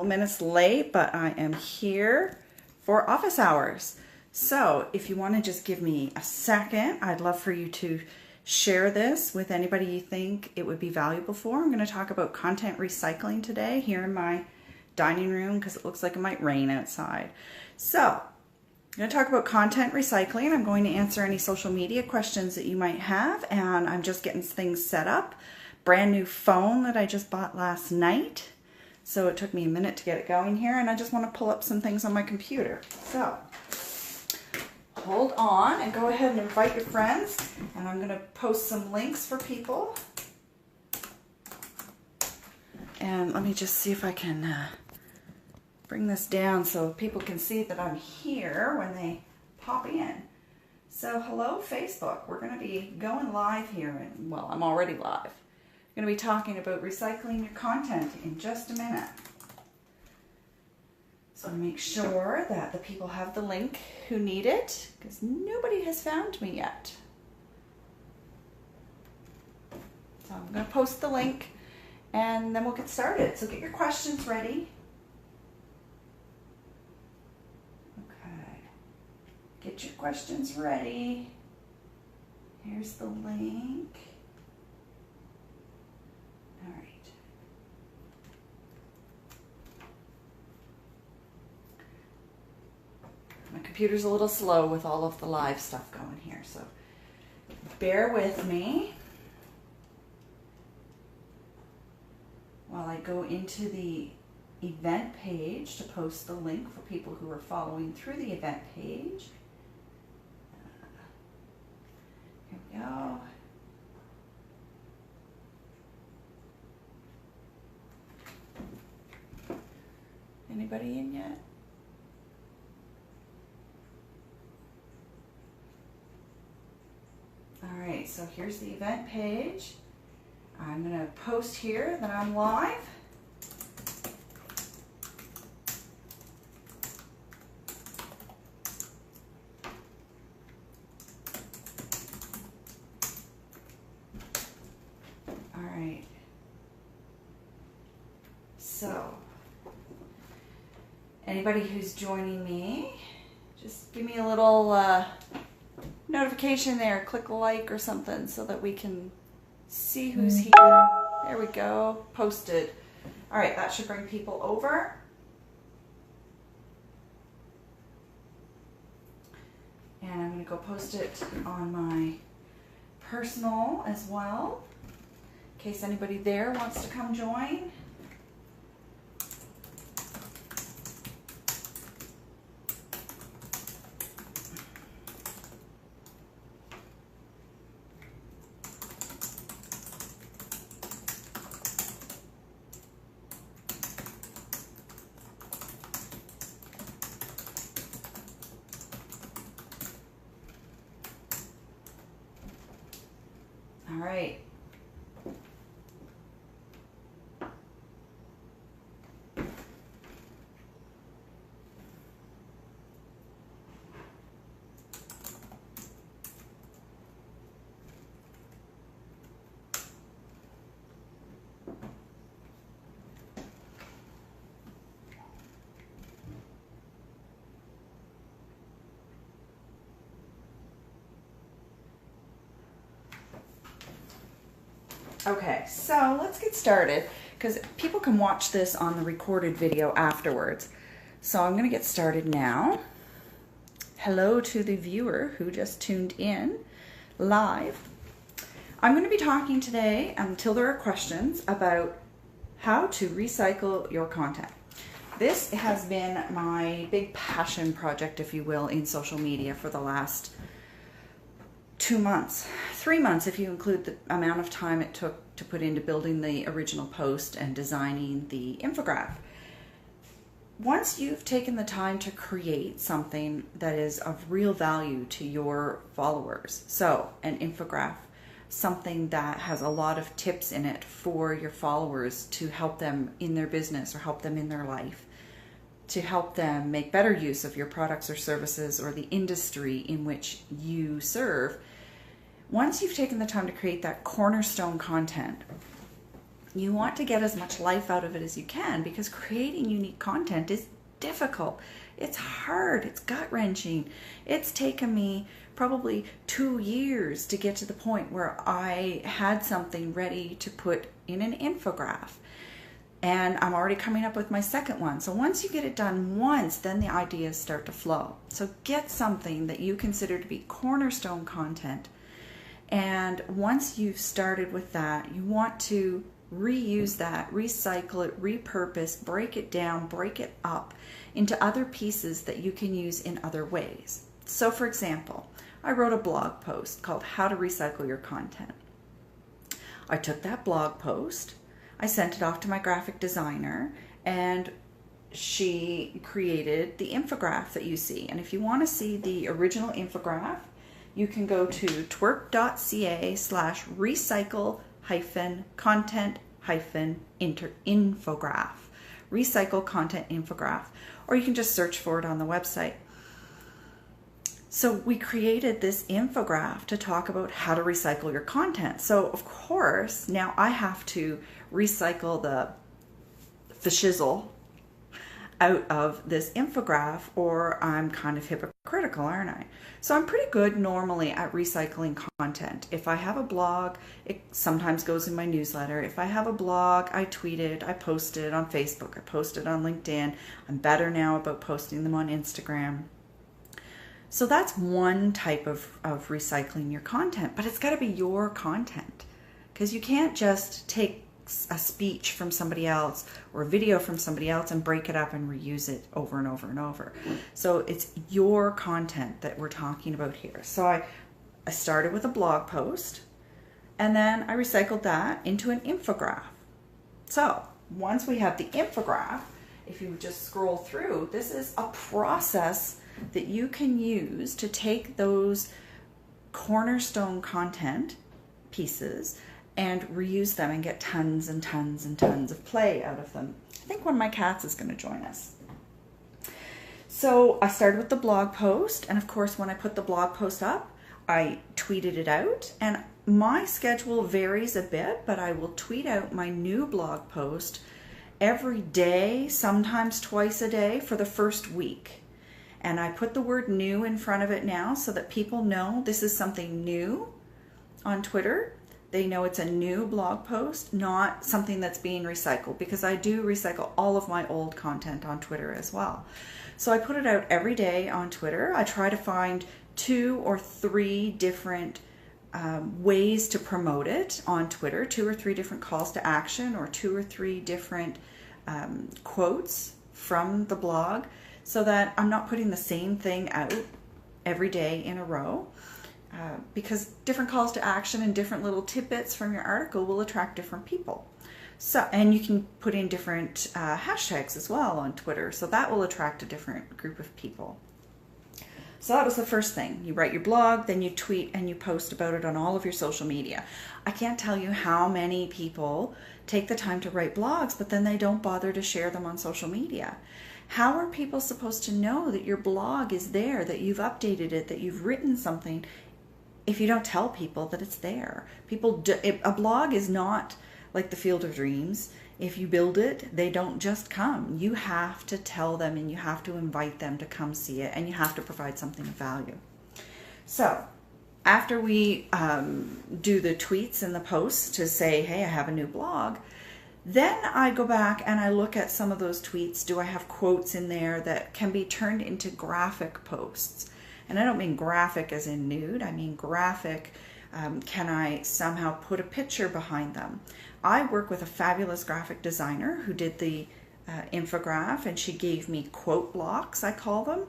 Minutes late, but I am here for office hours. So if you want to just give me a second, I'd love for you to share this with anybody you think it would be valuable for. I'm going to talk about content recycling today here in my dining room because it looks like it might rain outside. So I'm going to talk about content recycling. I'm going to answer any social media questions that you might have, and I'm just getting things set up. Brand new phone that I just bought last night. So it took me a minute to get it going here, and I just want to pull up some things on my computer. So hold on and go ahead and invite your friends, and I'm going to post some links for people. And let me just see if I can bring this down so people can see that I'm here when they pop in. So hello Facebook, we're going to be going live here, and well, I'm already live. I'm going to be talking about recycling your content in just a minute. So make sure that the people have the link who need it, because nobody has found me yet. So I'm going to post the link and then we'll get started. So get your questions ready. Okay. Get your questions ready. Here's the link. All right. My computer's a little slow with all of the live stuff going here, so bear with me while I go into the event page to post the link for people who are following through the event page. Here we go. Anybody in yet? All right, so here's the event page. I'm going to post here that I'm live. All right. So anybody who's joining me, just give me a little notification there, click a like or something so that we can see who's here. There we go, posted. All right, that should bring people over. And I'm going to go post it on my personal as well, in case anybody there wants to come join. All right. Okay, so let's get started because people can watch this on the recorded video afterwards. So I'm going to get started now. Hello to the viewer who just tuned in live. I'm going to be talking today, until there are questions, about how to recycle your content. This has been my big passion project, if you will, in social media for the last 2 months, 3 months if you include the amount of time it took to put into building the original post and designing the infographic. Once you've taken the time to create something that is of real value to your followers, so an infographic, something that has a lot of tips in it for your followers to help them in their business or help them in their life, to help them make better use of your products or services or the industry in which you serve. Once you've taken the time to create that cornerstone content, You want to get as much life out of it as you can, because creating unique content is difficult. It's hard. It's gut-wrenching. It's taken me probably 2 years to get to the point where I had something ready to put in an infographic. And I'm already coming up with my second one. So once you get it done once, then the ideas start to flow. So get something that you consider to be cornerstone content. And once you've started with that, you want to reuse that, recycle it, repurpose, break it down, break it up into other pieces that you can use in other ways. So for example, I wrote a blog post called How to Recycle Your Content. I took that blog post, I sent it off to my graphic designer, and she created the infographic that you see. And if you want to see the original infographic, you can go to twerp.ca/recycle-content-infograph. Recycle content infograph, or you can just search for it on the website. So we created this infographic to talk about how to recycle your content. So of course, now I have to recycle the shizzle out of this infographic, or I'm kind of hypocritical, aren't I? So I'm pretty good normally at recycling content. If I have a blog, it sometimes goes in my newsletter. If I have a blog, I tweet it, I post it on Facebook, I post it on LinkedIn. I'm better now about posting them on Instagram. So that's one type of recycling your content, but it's got to be your content, because you can't just take a speech from somebody else or a video from somebody else and break it up and reuse it over and over and over. So it's your content that we're talking about here. So I started with a blog post, and then I recycled that into an infographic. So once we have the infographic, if you just scroll through, this is a process that you can use to take those cornerstone content pieces and reuse them and get tons and tons and tons of play out of them. I think one of my cats is going to join us. So I started with the blog post, and of course when I put the blog post up, I tweeted it out, and my schedule varies a bit, but I will tweet out my new blog post every day, sometimes twice a day for the first week. And I put the word new in front of it now so that people know this is something new on Twitter. They know it's a new blog post, not something that's being recycled, because I do recycle all of my old content on Twitter as well. So I put it out every day on Twitter. I try to find 2 or 3 different ways to promote it on Twitter, 2 or 3 different calls to action, or 2 or 3 different quotes from the blog, so that I'm not putting the same thing out every day in a row. Because different calls to action and different little tidbits from your article will attract different people. So, and you can put in different hashtags as well on Twitter, so that will attract a different group of people. So that was the first thing. You write your blog, then you tweet and you post about it on all of your social media. I can't tell you how many people take the time to write blogs, but then they don't bother to share them on social media. How are people supposed to know that your blog is there, that you've updated it, that you've written something, if you don't tell people that it's there? A blog is not like the Field of Dreams. If you build it, they don't just come. You have to tell them, and you have to invite them to come see it, and you have to provide something of value. So after we do the tweets and the posts to say, hey, I have a new blog, then I go back and I look at some of those tweets. Do I have quotes in there that can be turned into graphic posts? And I don't mean graphic as in nude. I mean graphic. Can I somehow put a picture behind them? I work with a fabulous graphic designer who did the infographic, and she gave me quote blocks, I call them,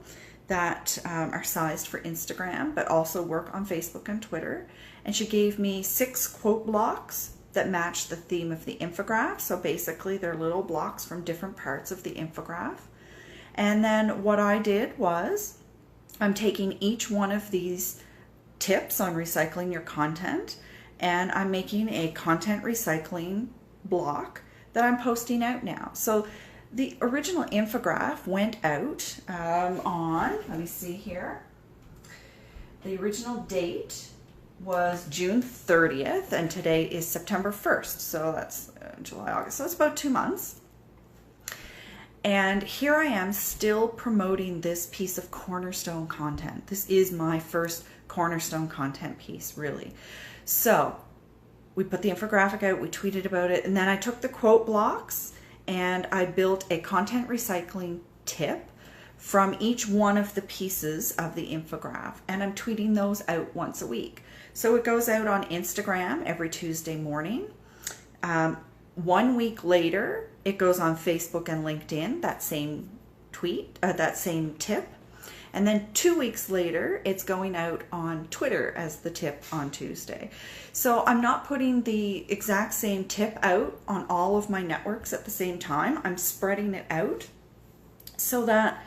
that are sized for Instagram, but also work on Facebook and Twitter. And she gave me 6 quote blocks that match the theme of the infographic. So basically they're little blocks from different parts of the infographic. And then what I did was, I'm taking each one of these tips on recycling your content, and I'm making a content recycling block that I'm posting out now. So the original infographic went out on, let me see here, the original date was June 30th, and today is September 1st. So that's July, August. So it's about 2 months. And here I am still promoting this piece of cornerstone content. This is my first cornerstone content piece, really. So we put the infographic out, we tweeted about it, and then I took the quote blocks and I built a content recycling tip from each one of the pieces of the infograph, and I'm tweeting those out once a week. So it goes out on Instagram every Tuesday morning. 1 week later, it goes on Facebook and LinkedIn, that same tweet, that same tip. And then 2 weeks later, it's going out on Twitter as the tip on Tuesday. So I'm not putting the exact same tip out on all of my networks at the same time. I'm spreading it out so that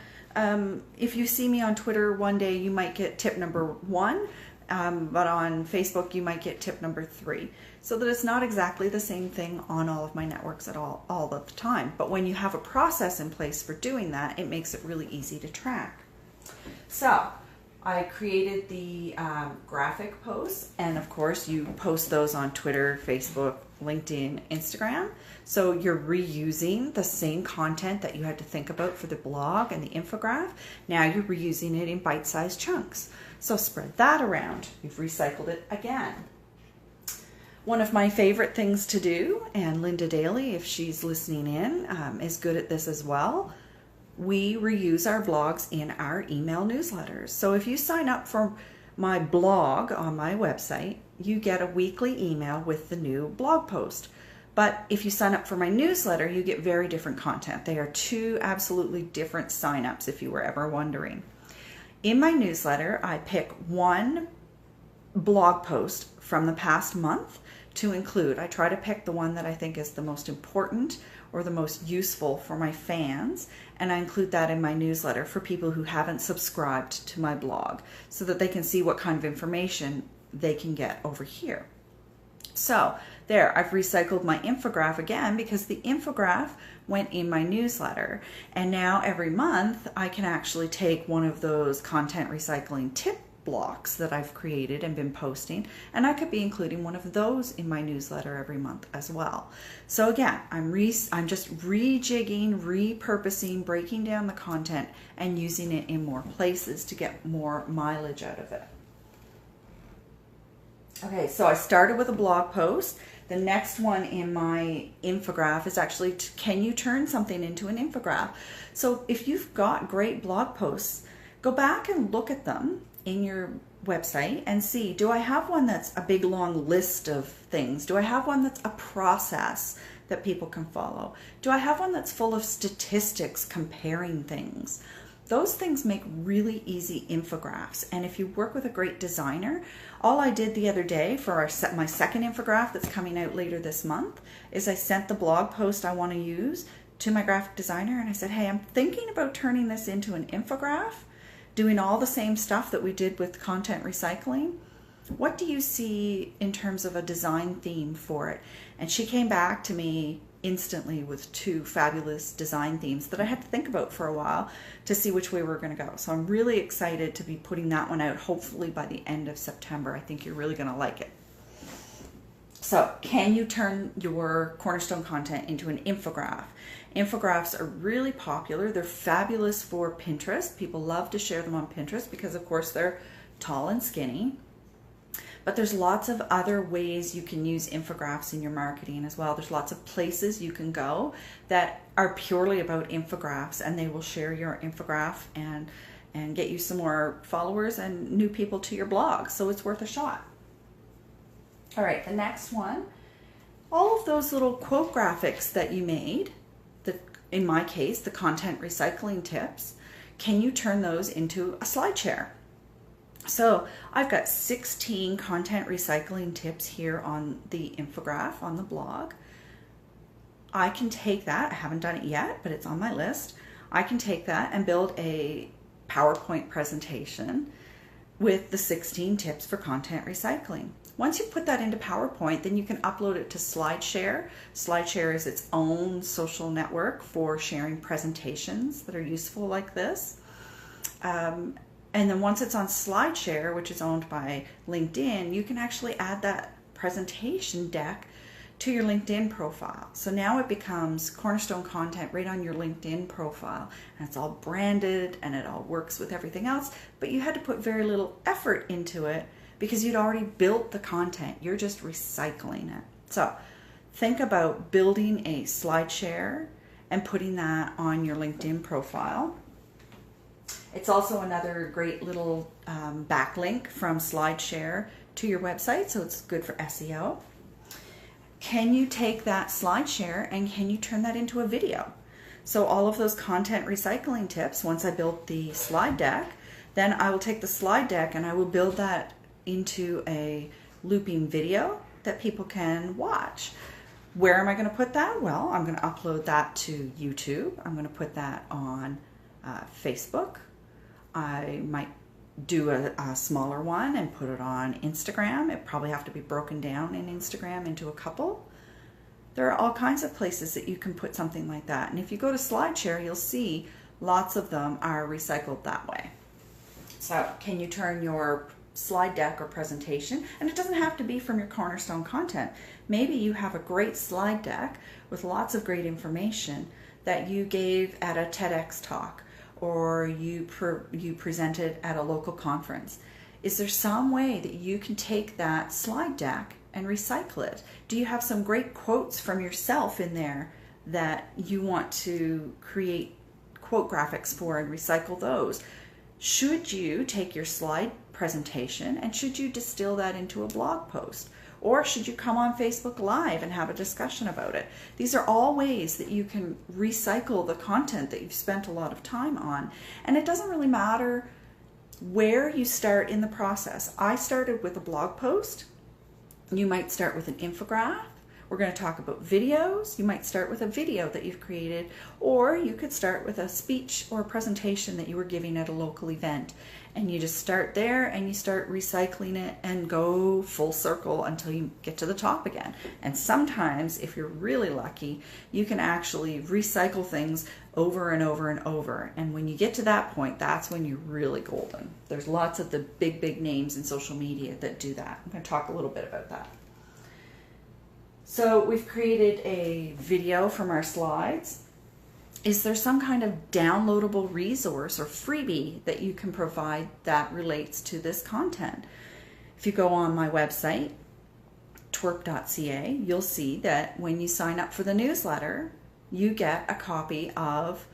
if you see me on Twitter one day, you might get tip number 1, but on Facebook, you might get tip number 3. So that it's not exactly the same thing on all of my networks at all of the time. But when you have a process in place for doing that, it makes it really easy to track. So I created the graphic posts, and of course you post those on Twitter, Facebook, LinkedIn, Instagram. So you're reusing the same content that you had to think about for the blog and the infograph. Now you're reusing it in bite-sized chunks. So spread that around. You've recycled it again. One of my favorite things to do, and Linda Daly, if she's listening in, is good at this as well. We reuse our blogs in our email newsletters. So if you sign up for my blog on my website, you get a weekly email with the new blog post. But if you sign up for my newsletter, you get very different content. They are 2 absolutely different signups, if you were ever wondering. In my newsletter, I pick 1 blog post from the past month to include. I try to pick the one that I think is the most important or the most useful for my fans, and I include that in my newsletter for people who haven't subscribed to my blog so that they can see what kind of information they can get over here. So there, I've recycled my infograph again because the infograph went in my newsletter, and now every month I can actually take one of those content recycling tip blocks that I've created and been posting, and I could be including one of those in my newsletter every month as well. So again, I'm just rejigging, repurposing, breaking down the content and using it in more places to get more mileage out of it. Okay, so I started with a blog post. The next one in my infograph is actually, can you turn something into an infograph? So if you've got great blog posts, go back and look at them in your website and see, do I have one that's a big long list of things? Do I have one that's a process that people can follow? Do I have one that's full of statistics comparing things? Those things make really easy infographics. And if you work with a great designer, all I did the other day for my second infograph that's coming out later this month is I sent the blog post I want to use to my graphic designer, and I said, hey, I'm thinking about turning this into an infograph, doing all the same stuff that we did with content recycling. What do you see in terms of a design theme for it? And she came back to me instantly with 2 fabulous design themes that I had to think about for a while to see which way we're going to go. So I'm really excited to be putting that one out, hopefully by the end of September. I think you're really going to like it. So can you turn your cornerstone content into an infograph? Infographics are really popular. They're fabulous for Pinterest. People love to share them on Pinterest because, of course, they're tall and skinny. But there's lots of other ways you can use infographics in your marketing as well. There's lots of places you can go that are purely about infographics, and they will share your infograph and get you some more followers and new people to your blog. So it's worth a shot. All right, the next one, all of those little quote graphics that you made, in my case, the content recycling tips, can you turn those into a slide share? So I've got 16 content recycling tips here on the infograph on the blog. I can take that, I haven't done it yet, but it's on my list. I can take that and build a PowerPoint presentation with the 16 tips for content recycling. Once you put that into PowerPoint, then you can upload it to SlideShare. SlideShare is its own social network for sharing presentations that are useful like this. And then once it's on SlideShare, which is owned by LinkedIn, you can actually add that presentation deck to your LinkedIn profile. So now it becomes Cornerstone content right on your LinkedIn profile, and it's all branded and it all works with everything else, but you had to put very little effort into it because you'd already built the content. You're just recycling it. So think about building a SlideShare and putting that on your LinkedIn profile. It's also another great little backlink from SlideShare to your website, so it's good for SEO. Can you take that SlideShare and can you turn that into a video? So all of those content recycling tips, once I build the slide deck, then I will take the slide deck and I will build that into a looping video that people can watch. Where am I going to put that? Well, I'm going to upload that to YouTube. I'm going to put that on Facebook. I might do a smaller one and put it on Instagram. It probably have to be broken down in Instagram into a couple. There are all kinds of places that you can put something like that. And if you go to SlideShare, you'll see lots of them are recycled that way. So can you turn your slide deck or presentation, and it doesn't have to be from your Cornerstone content. Maybe you have a great slide deck with lots of great information that you gave at a TEDx talk, or you presented at a local conference. Is there some way that you can take that slide deck and recycle it? Do you have some great quotes from yourself in there that you want to create quote graphics for and recycle those? Should you take your slide presentation and should you distill that into a blog post? Or should you come on Facebook Live and have a discussion about it? These are all ways that you can recycle the content that you've spent a lot of time on. And it doesn't really matter where you start in the process. I started with a blog post. You might start with an infographic. We're going to talk about videos. You might start with a video that you've created, or you could start with a speech or a presentation that you were giving at a local event. And you just start there and you start recycling it and go full circle until you get to the top again. And sometimes, if you're really lucky, you can actually recycle things over and over and over. And when you get to that point, that's when you're really golden. There's lots of the big names in social media that do that. I'm going to talk a little bit about that. So we've created a video from our slides. Is there some kind of downloadable resource or freebie that you can provide that relates to this content? If you go on my website, twerp.ca, you'll see that when you sign up for the newsletter, you get a copy of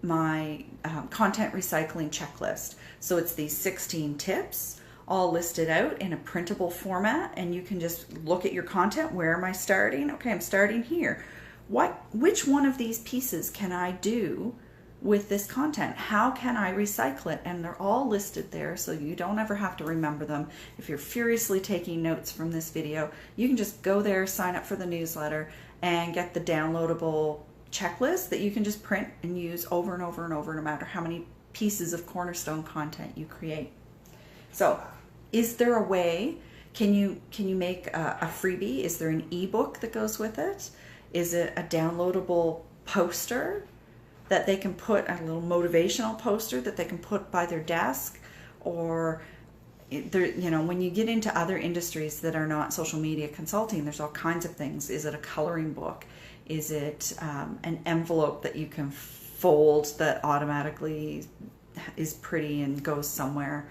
my content recycling checklist. So it's these 16 tips all listed out in a printable format, and you can just look at your content. Where am I starting? Okay, I'm starting here. Which one of these pieces can I do with this content? How can I recycle it? And they're all listed there, so you don't ever have to remember them. If you're furiously taking notes from this video, you can just go there, sign up for the newsletter, and get the downloadable checklist that you can just print and use over and over and over, no matter how many pieces of Cornerstone content you create. So, is there a way? Can you make a freebie? Is there an ebook that goes with it? Is it a downloadable poster that they can put, a little motivational poster that they can put by their desk? Or when you get into other industries that are not social media consulting, there's all kinds of things. Is it a coloring book? Is it an envelope that you can fold that automatically is pretty and goes somewhere?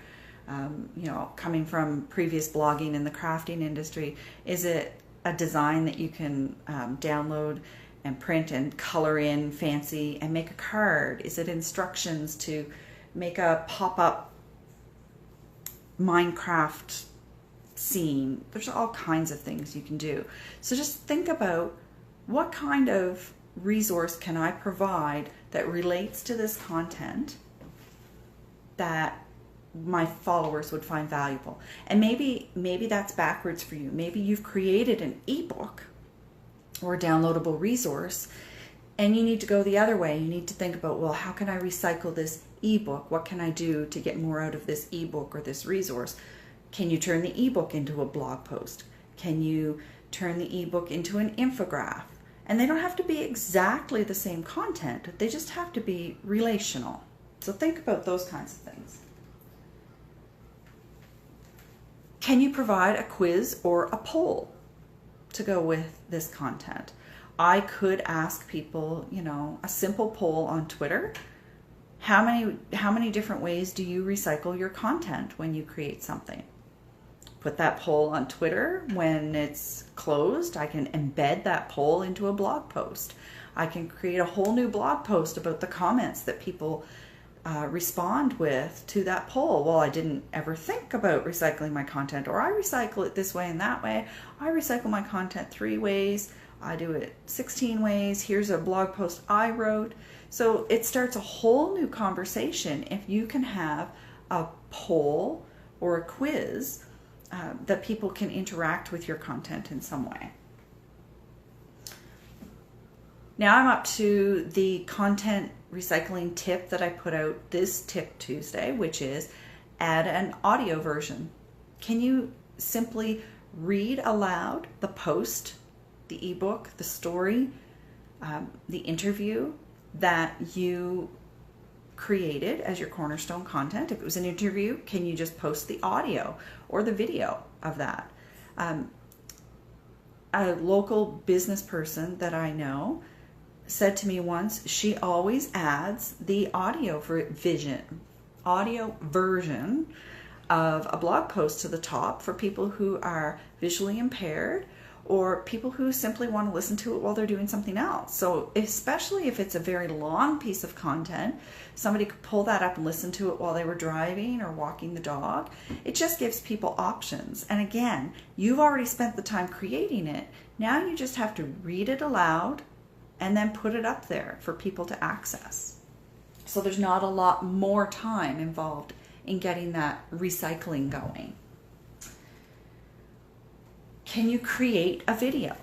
Coming from previous blogging in the crafting industry, is it a design that you can download and print and color in fancy and make a card? Is it instructions to make a pop-up Minecraft scene? There's all kinds of things you can do. So just think about, what kind of resource can I provide that relates to this content that my followers would find valuable? And maybe that's backwards for you. Maybe you've created an ebook or a downloadable resource and you need to go the other way. You need to think about, well, how can I recycle this ebook? What can I do to get more out of this ebook or this resource? Can you turn the ebook into a blog post? Can you turn the ebook into an infographic? And they don't have to be exactly the same content. They just have to be relational. So think about those kinds of things. Can you provide a quiz or a poll to go with this content? I could ask people, you know, a simple poll on Twitter. How many different ways do you recycle your content when you create something? Put that poll on Twitter. When it's closed, I can embed that poll into a blog post. I can create a whole new blog post about the comments that people respond with to that poll. Well, I didn't ever think about recycling my content, or I recycle it this way and that way. I recycle my content 3 ways. I do it 16 ways. Here's a blog post I wrote. So it starts a whole new conversation if you can have a poll or a quiz that people can interact with your content in some way. Now I'm up to the content recycling tip that I put out this Tip Tuesday, which is add an audio version. Can you simply read aloud the post, the ebook, the story, the interview that you created as your cornerstone content? If it was an interview, can you just post the audio or the video of that? A local business person that I know said to me once, she always adds the audio version of a blog post to the top for people who are visually impaired or people who simply want to listen to it while they're doing something else. So especially if it's a very long piece of content, somebody could pull that up and listen to it while they were driving or walking the dog. It just gives people options. And again, you've already spent the time creating it. Now you just have to read it aloud and then put it up there for people to access. So there's not a lot more time involved in getting that recycling going. Can you create a video?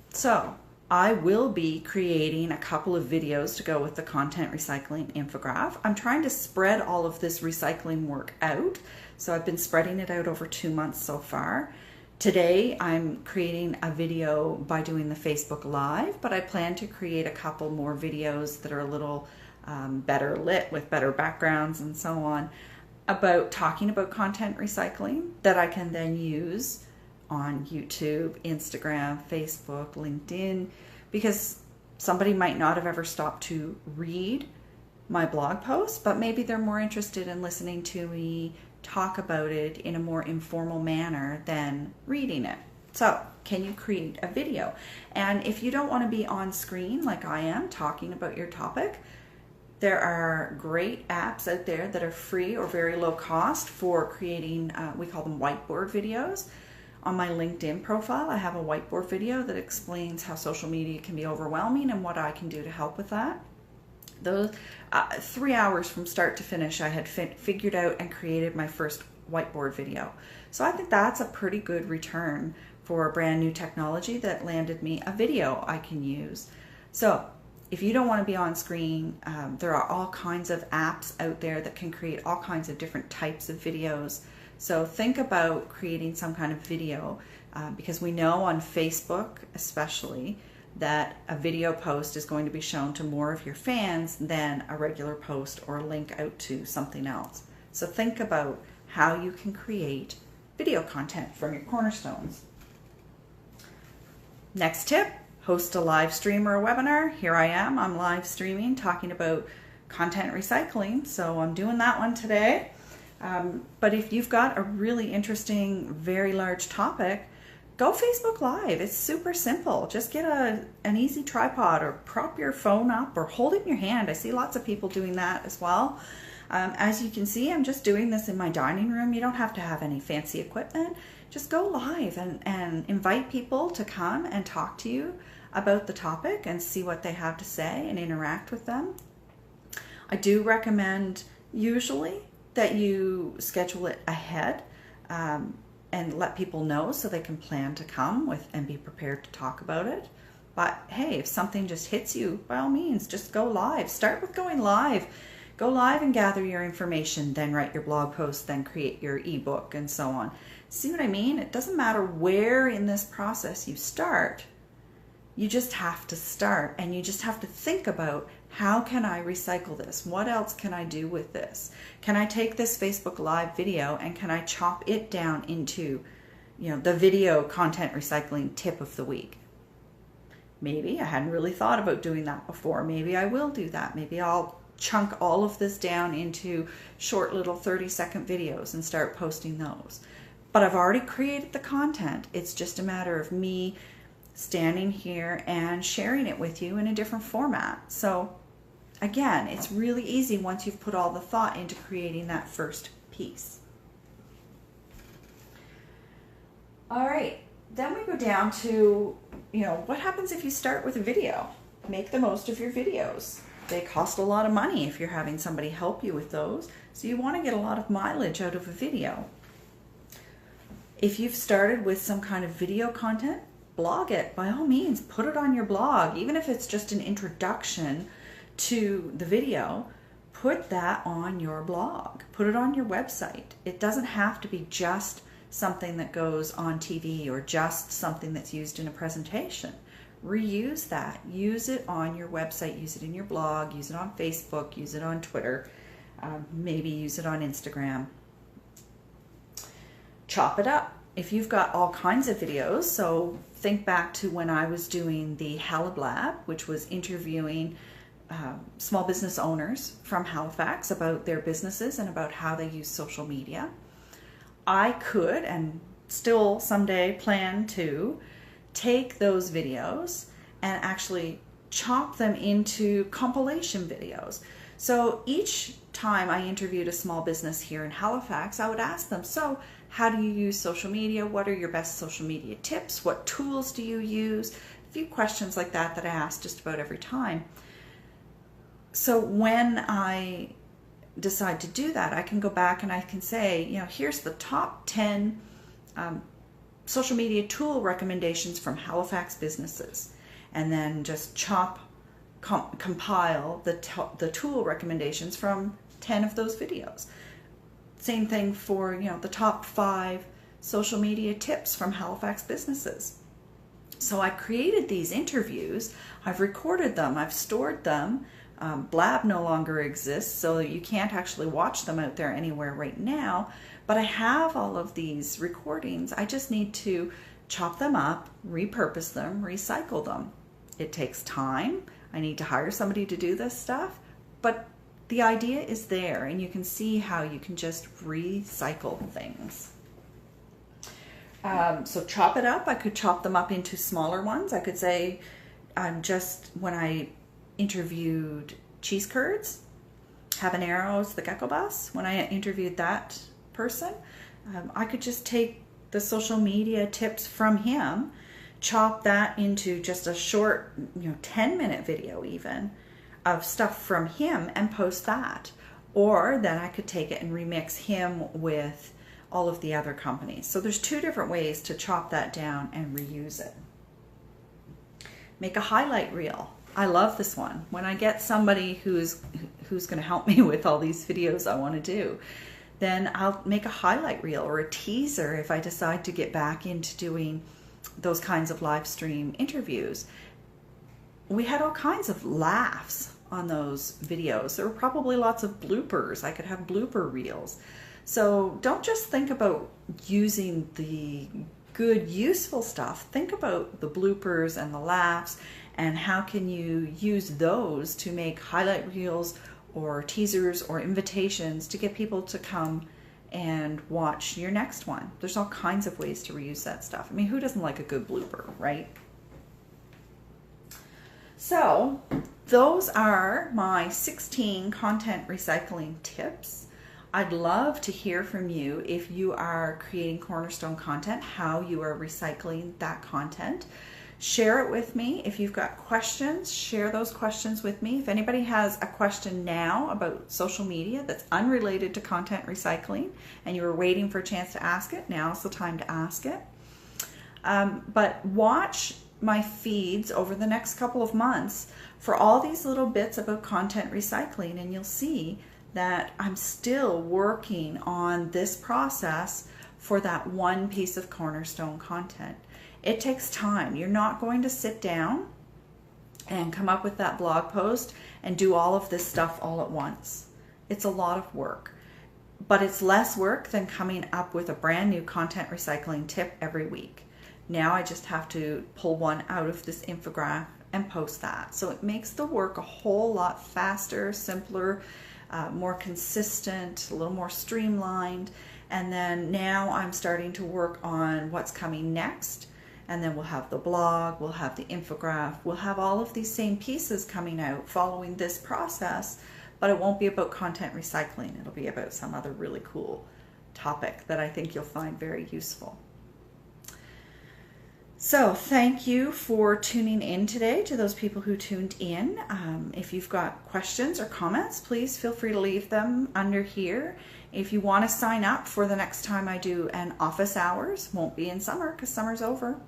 So I will be creating a couple of videos to go with the content recycling infographic. I'm trying to spread all of this recycling work out. So I've been spreading it out over 2 months so far. Today I'm creating a video by doing the Facebook Live, but I plan to create a couple more videos that are a little better lit with better backgrounds and so on, about talking about content recycling that I can then use on YouTube, Instagram, Facebook, LinkedIn, because somebody might not have ever stopped to read my blog post, but maybe they're more interested in listening to me talk about it in a more informal manner than reading it. So, can you create a video? And if you don't want to be on screen like I am talking about your topic, there are great apps out there that are free or very low cost for creating, we call them whiteboard videos. On my LinkedIn profile, I have a whiteboard video that explains how social media can be overwhelming and what I can do to help with that. Those 3 hours from start to finish, I had figured out and created my first whiteboard video. So I think that's a pretty good return for a brand new technology that landed me a video I can use. So if you don't want to be on screen, there are all kinds of apps out there that can create all kinds of different types of videos. So think about creating some kind of video because we know on Facebook especially that a video post is going to be shown to more of your fans than a regular post or a link out to something else. So think about how you can create video content from your cornerstones. Next tip, host a live stream or a webinar. Here I am, I'm live streaming talking about content recycling. So I'm doing that one today. But if you've got a really interesting, very large topic, go Facebook Live. It's super simple. Just get an easy tripod or prop your phone up or hold it in your hand. I see lots of people doing that as well. As you can see, I'm just doing this in my dining room. You don't have to have any fancy equipment. Just go live and invite people to come and talk to you about the topic and see what they have to say and interact with them. I do recommend usually that you schedule it ahead and let people know so they can plan to come with and be prepared to talk about it. But hey, if something just hits you, by all means, just go live. Start with going live. Go live and gather your information, then write your blog post, then create your ebook and so on. See what I mean? It doesn't matter where in this process you start. You just have to start, and you just have to think about How can I recycle this? What else can I do with this? Can I take this Facebook Live video and can I chop it down into, the video content recycling tip of the week? Maybe I hadn't really thought about doing that before. Maybe I will do that. Maybe I'll chunk all of this down into short little 30-second videos and start posting those. But I've already created the content. It's just a matter of me standing here and sharing it with you in a different format. So again, it's really easy once you've put all the thought into creating that first piece. All right, then we go down to, what happens if you start with a video? Make the most of your videos. They cost a lot of money if you're having somebody help you with those. So you want to get a lot of mileage out of a video. If you've started with some kind of video content, blog it. By all means, put it on your blog. Even if it's just an introduction to the video, put that on your blog. Put it on your website. It doesn't have to be just something that goes on TV or just something that's used in a presentation. Reuse that. Use it on your website. Use it in your blog. Use it on Facebook. Use it on Twitter. Maybe use it on Instagram. Chop it up. If you've got all kinds of videos, so think back to when I was doing the Halablab, which was interviewing small business owners from Halifax about their businesses and about how they use social media. I could, and still someday plan to, take those videos and actually chop them into compilation videos. So each time I interviewed a small business here in Halifax, I would ask them, so how do you use social media? What are your best social media tips? What tools do you use? A few questions like that I ask just about every time. So when I decide to do that, I can go back and I can say, here's the top 10 social media tool recommendations from Halifax businesses, and then just compile the tool recommendations from 10 of those videos. Same thing for, the top 5 social media tips from Halifax businesses. So I created these interviews, I've recorded them, I've stored them. Blab no longer exists, so you can't actually watch them out there anywhere right now, but I have all of these recordings. I just need to chop them up, repurpose them, recycle them. It takes time. I need to hire somebody to do this stuff, but the idea is there, and you can see how you can just recycle things. So chop it up. I could chop them up into smaller ones. I could say, when I interviewed cheese curds, habaneros, the gecko bus, when I interviewed that person, I could just take the social media tips from him, chop that into just a short, 10-minute video even of stuff from him and post that. Or then I could take it and remix him with all of the other companies. So there's 2 different ways to chop that down and reuse it. Make a highlight reel. I love this one. When I get somebody who's going to help me with all these videos I want to do, then I'll make a highlight reel or a teaser if I decide to get back into doing those kinds of live stream interviews. We had all kinds of laughs on those videos. There were probably lots of bloopers. I could have blooper reels. So don't just think about using the good, useful stuff. Think about the bloopers and the laughs, and how can you use those to make highlight reels or teasers or invitations to get people to come and watch your next one. There's all kinds of ways to reuse that stuff. I mean, who doesn't like a good blooper, right? So those are my 16 content recycling tips. I'd love to hear from you if you are creating Cornerstone content, how you are recycling that content. Share it with me. If you've got questions, share those questions with me. If anybody has a question now about social media that's unrelated to content recycling and you were waiting for a chance to ask it, now's the time to ask it. But watch my feeds over the next couple of months for all these little bits about content recycling, and you'll see that I'm still working on this process for that one piece of Cornerstone content. It takes time. You're not going to sit down and come up with that blog post and do all of this stuff all at once. It's a lot of work, but it's less work than coming up with a brand new content recycling tip every week. Now I just have to pull one out of this infographic and post that. So it makes the work a whole lot faster, simpler, more consistent, a little more streamlined. And then now I'm starting to work on what's coming next. And then we'll have the blog, we'll have the infographic, we'll have all of these same pieces coming out following this process, but it won't be about content recycling. It'll be about some other really cool topic that I think you'll find very useful. So thank you for tuning in today, to those people who tuned in. If you've got questions or comments, please feel free to leave them under here. If you want to sign up for the next time I do an office hours, won't be in summer because summer's over,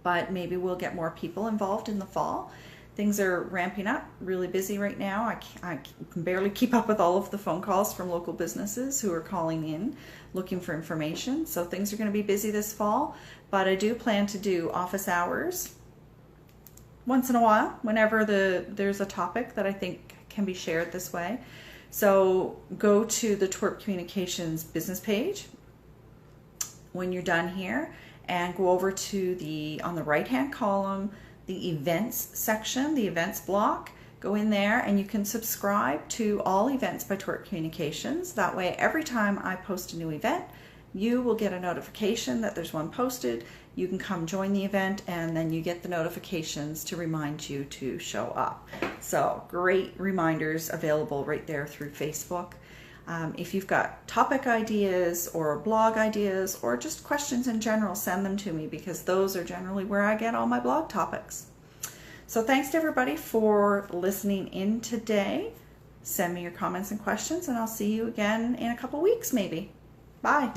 but maybe we'll get more people involved in the fall. Things are ramping up, really busy right now. I can barely keep up with all of the phone calls from local businesses who are calling in looking for information. So things are going to be busy this fall, but I do plan to do office hours once in a while whenever there's a topic that I think can be shared this way. So go to the Twerp Communications business page when you're done here and go over to on the right hand column, the events section, the events block. Go in there and you can subscribe to all events by Twerp Communications. That way every time I post a new event, you will get a notification that there's one posted. You can come join the event and then you get the notifications to remind you to show up. So great reminders available right there through Facebook. If you've got topic ideas or blog ideas or just questions in general, send them to me because those are generally where I get all my blog topics. So thanks to everybody for listening in today. Send me your comments and questions and I'll see you again in a couple weeks maybe. Bye.